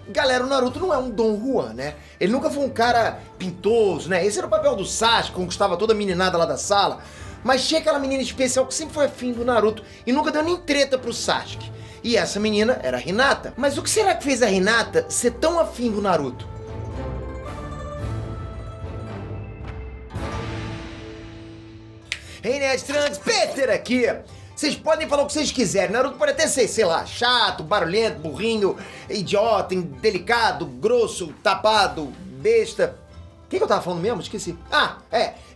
Galera, o Naruto não é um Dom Juan, né? Ele nunca foi um cara pintoso, né? Esse era o papel do Sasuke, conquistava toda a meninada lá da sala. Mas tinha aquela menina especial que sempre foi afim do Naruto e nunca deu nem treta pro Sasuke. E essa menina era a Hinata. Mas o que será que fez a Hinata ser tão afim do Naruto? Hey, Nerd Trunks, Peter aqui! Vocês podem falar o que vocês quiserem, Naruto pode até ser, sei lá, chato, barulhento, burrinho, idiota, indelicado, grosso, tapado, besta. O que eu tava falando mesmo? Esqueci.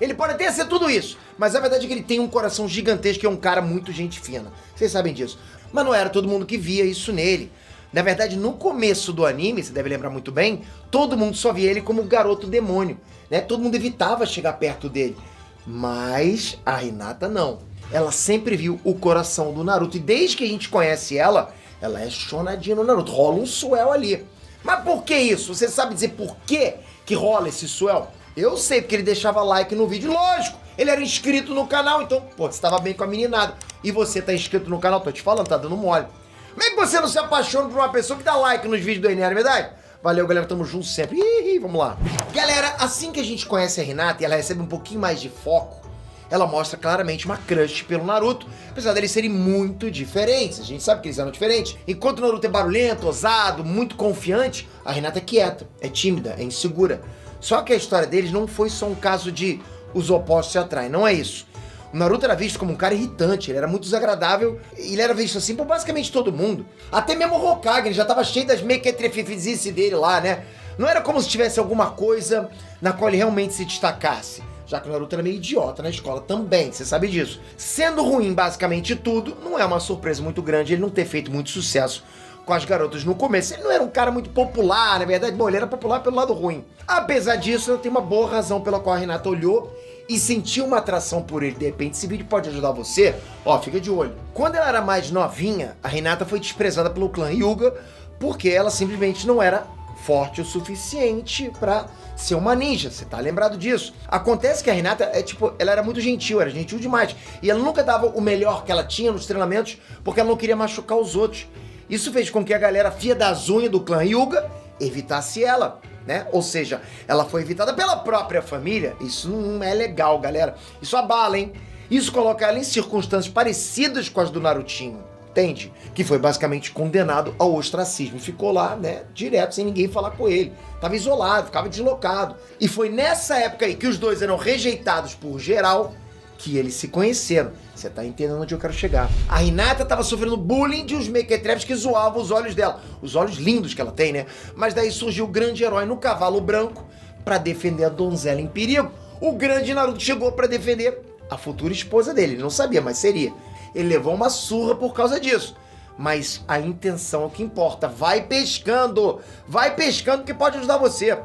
Ele pode até ser tudo isso, mas a verdade é que ele tem um coração gigantesco e é um cara muito gente fina. Vocês sabem disso. Mas não era todo mundo que via isso nele. Na verdade, no começo do anime, você deve lembrar muito bem, todo mundo só via ele como garoto demônio, né? Todo mundo evitava chegar perto dele. Mas a Hinata não. Ela sempre viu o coração do Naruto. E desde que a gente conhece ela, ela é chonadinha no Naruto. Rola um suel ali. Mas por que isso? Você sabe dizer por que rola esse suel? Eu sei, porque ele deixava like no vídeo. Lógico, ele era inscrito no canal. Então, você tava bem com a meninada. E você tá inscrito no canal, tô te falando, tá dando mole. Como é que você não se apaixona por uma pessoa que dá like nos vídeos do NR, verdade? Valeu, galera, tamo junto sempre. Vamos lá. Galera, assim que a gente conhece a Hinata e ela recebe um pouquinho mais de foco, ela mostra claramente uma crush pelo Naruto, apesar deles serem muito diferentes. A gente sabe que eles eram diferentes. Enquanto o Naruto é barulhento, ousado, muito confiante, a Hinata é quieta, é tímida, é insegura. Só que a história deles não foi só um caso de os opostos se atraem, não é isso. O Naruto era visto como um cara irritante, ele era muito desagradável, e ele era visto assim por basicamente todo mundo. Até mesmo o Hokage, ele já tava cheio das mequetrefifizices dele lá, né? Não era como se tivesse alguma coisa na qual ele realmente se destacasse. Já que o Naruto era meio idiota na escola também, você sabe disso. Sendo ruim basicamente tudo, não é uma surpresa muito grande ele não ter feito muito sucesso com as garotas no começo. Ele não era um cara muito popular, na verdade, bom, ele era popular pelo lado ruim. Apesar disso, eu tenho uma boa razão pela qual a Hinata olhou e sentiu uma atração por ele. De repente, esse vídeo pode ajudar você. Ó, fica de olho. Quando ela era mais novinha, a Hinata foi desprezada pelo clã Hyuga porque ela simplesmente não era forte o suficiente pra ser uma ninja, você tá lembrado disso. Acontece que a Hinata ela era muito gentil, era gentil demais. E ela nunca dava o melhor que ela tinha nos treinamentos porque ela não queria machucar os outros. Isso fez com que a galera fia das unhas do clã Hyuga evitasse ela, né? Ou seja, ela foi evitada pela própria família. Isso não é legal, galera. Isso abala, hein? Isso coloca ela em circunstâncias parecidas com as do Narutinho. Entende? Que foi basicamente condenado ao ostracismo. Ficou lá, né, direto, sem ninguém falar com ele. Tava isolado, ficava deslocado. E foi nessa época aí que os dois eram rejeitados por geral que eles se conheceram. Você tá entendendo onde eu quero chegar. A Hinata tava sofrendo bullying de uns mequetrefes que zoavam os olhos dela. Os olhos lindos que ela tem, né? Mas daí surgiu o grande herói no cavalo branco pra defender a donzela em perigo. O grande Naruto chegou pra defender a futura esposa dele. Ele não sabia, mas seria. Ele levou uma surra por causa disso. Mas a intenção é o que importa. Vai pescando que pode ajudar você.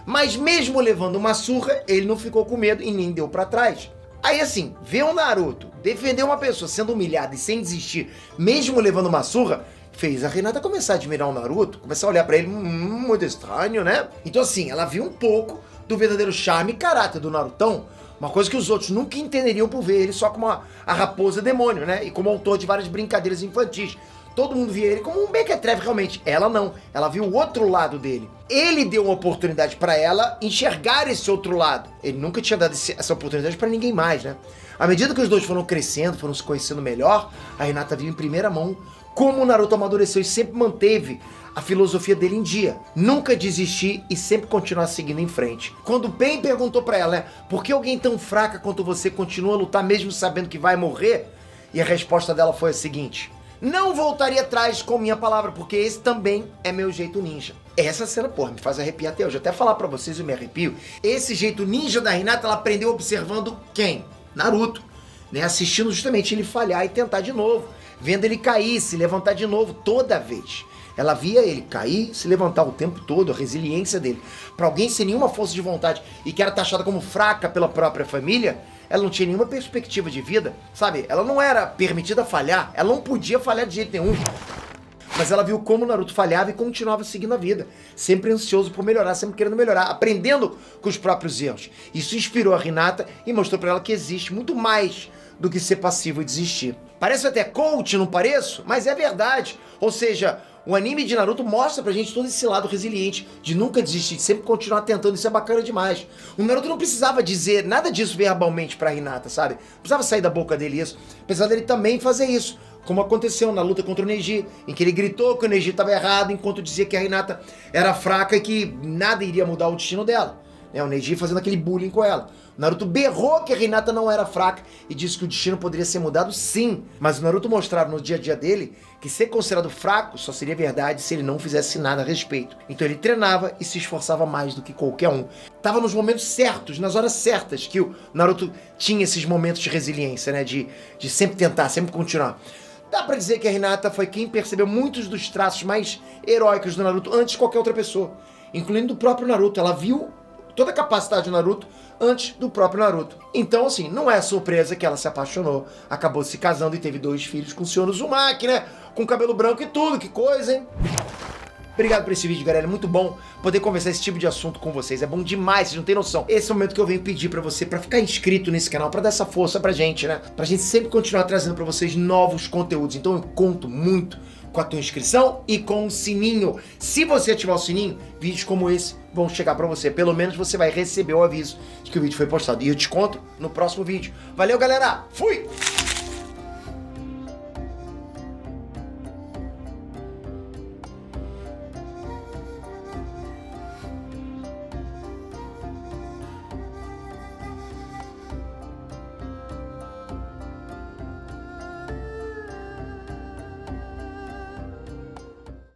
Mas mesmo levando uma surra, ele não ficou com medo e nem deu pra trás. Aí assim, ver um Naruto defender uma pessoa sendo humilhada e sem desistir, mesmo levando uma surra, fez a Hinata começar a admirar o Naruto, começar a olhar pra ele, muito estranho, né? Então assim, ela viu um pouco do verdadeiro charme e caráter do Narutão, uma coisa que os outros nunca entenderiam por ver ele só como a raposa demônio, né? E como autor de várias brincadeiras infantis. Todo mundo via ele como um mequetrefe realmente. Ela não. Ela viu o outro lado dele. Ele deu uma oportunidade pra ela enxergar esse outro lado. Ele nunca tinha dado essa oportunidade pra ninguém mais, né? À medida que os dois foram crescendo, foram se conhecendo melhor, a Hinata viu em primeira mão como o Naruto amadureceu e sempre manteve a filosofia dele em dia. Nunca desistir e sempre continuar seguindo em frente. Quando o Pain perguntou pra ela, por que alguém tão fraca quanto você continua a lutar mesmo sabendo que vai morrer? E a resposta dela foi a seguinte: não voltaria atrás com minha palavra, porque esse também é meu jeito ninja. Essa cena, porra, me faz arrepiar até hoje. Até falar pra vocês, eu me arrepio. Esse jeito ninja da Hinata, ela aprendeu observando quem? Naruto. Né? Assistindo justamente ele falhar e tentar de novo. Vendo ele cair, se levantar de novo toda vez. Ela via ele cair, se levantar o tempo todo, a resiliência dele. Pra alguém sem nenhuma força de vontade e que era taxada como fraca pela própria família, ela não tinha nenhuma perspectiva de vida, sabe? Ela não era permitida falhar, ela não podia falhar de jeito nenhum. Mas ela viu como o Naruto falhava e continuava seguindo a vida. Sempre ansioso por melhorar, sempre querendo melhorar, aprendendo com os próprios erros. Isso inspirou a Hinata e mostrou pra ela que existe muito mais do que ser passivo e desistir. Parece até coach, não pareço? Mas é verdade. Ou seja, O anime de Naruto mostra pra gente todo esse lado resiliente, de nunca desistir, de sempre continuar tentando, isso é bacana demais. O Naruto não precisava dizer nada disso verbalmente pra Hinata, sabe? Não precisava sair da boca dele isso, apesar dele também fazer isso, como aconteceu na luta contra o Neji, em que ele gritou que o Neji estava errado, enquanto dizia que a Hinata era fraca e que nada iria mudar o destino dela. O Neji fazendo aquele bullying com ela. O Naruto berrou que a Hinata não era fraca e disse que o destino poderia ser mudado sim, mas o Naruto mostrava no dia a dia dele que ser considerado fraco só seria verdade se ele não fizesse nada a respeito. Então ele treinava e se esforçava mais do que qualquer um. Tava nos momentos certos, nas horas certas, que o Naruto tinha esses momentos de resiliência, né? De sempre tentar, sempre continuar. Dá pra dizer que a Hinata foi quem percebeu muitos dos traços mais heróicos do Naruto antes de qualquer outra pessoa, incluindo o próprio Naruto. Ela viu toda a capacidade do Naruto antes do próprio Naruto. Então, assim, não é surpresa que ela se apaixonou, acabou se casando e teve 2 filhos com o Senhor Uzumaki, né? Com cabelo branco e tudo, que coisa, hein? Obrigado por esse vídeo, galera. É muito bom poder conversar esse tipo de assunto com vocês. É bom demais, vocês não têm noção. Esse é o momento que eu venho pedir pra você, pra ficar inscrito nesse canal, pra dar essa força pra gente, né? Pra gente sempre continuar trazendo pra vocês novos conteúdos. Então eu conto muito com a tua inscrição e com o sininho. Se você ativar o sininho, vídeos como esse vão chegar pra você. Pelo menos você vai receber o aviso de que o vídeo foi postado. E eu te conto no próximo vídeo. Valeu, galera! Fui!